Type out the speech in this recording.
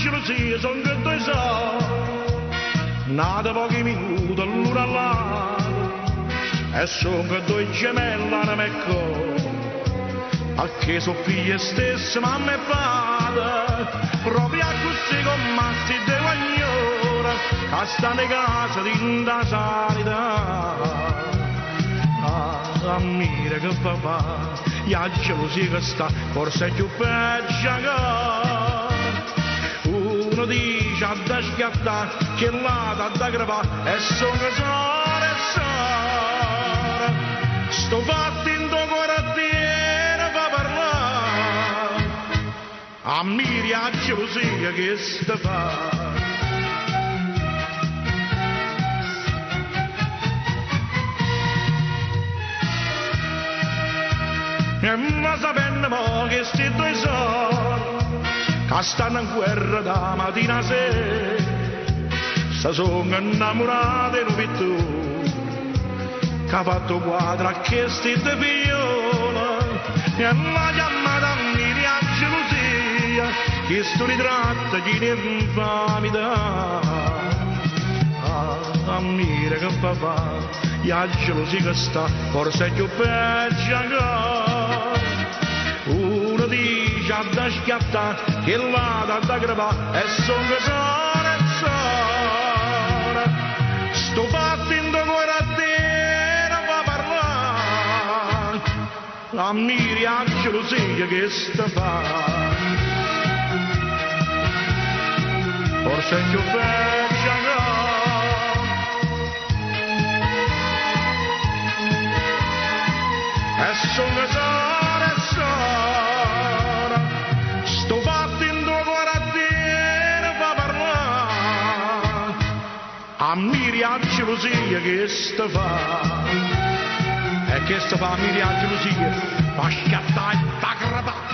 gelosia sono che due soldi, nati pochi minuti l'una all'altra, e sono che due gemelle a me a che sono figlie stesse mamma e padre, proprio a così con massi di guagnora, che stanno in casa di da sanità. Ammira che papà, la gelosia che sta forse è più peggio che uno dice a da schiattare che l'ha da gravare e sono che sore sto fatto in tuo corattiere fa parlare, ammiri la gelosia che sta fa. Ma sapendo che sti due soldi che stanno in guerra da mattina a sera, si sono innamorati di un pittore che ha fatto quadra a questi due figliola e l'ha chiamata ammiri a gelosia che sto ritratto di infamità. Ammira che papà, la gelosia che sta forse è più peggio che uno dice a da schiattare che l'ha da gravare e sono che sore sto fatto in tuo corattiere fa parlare, ammiri la gelosia che sta fa forse è più peggio che e sono che sto fatto in tuo corattiere fa parlare, ammiri la gelosia che sta fa e che sta fa ammiri la gelosia fa scattare da gravare.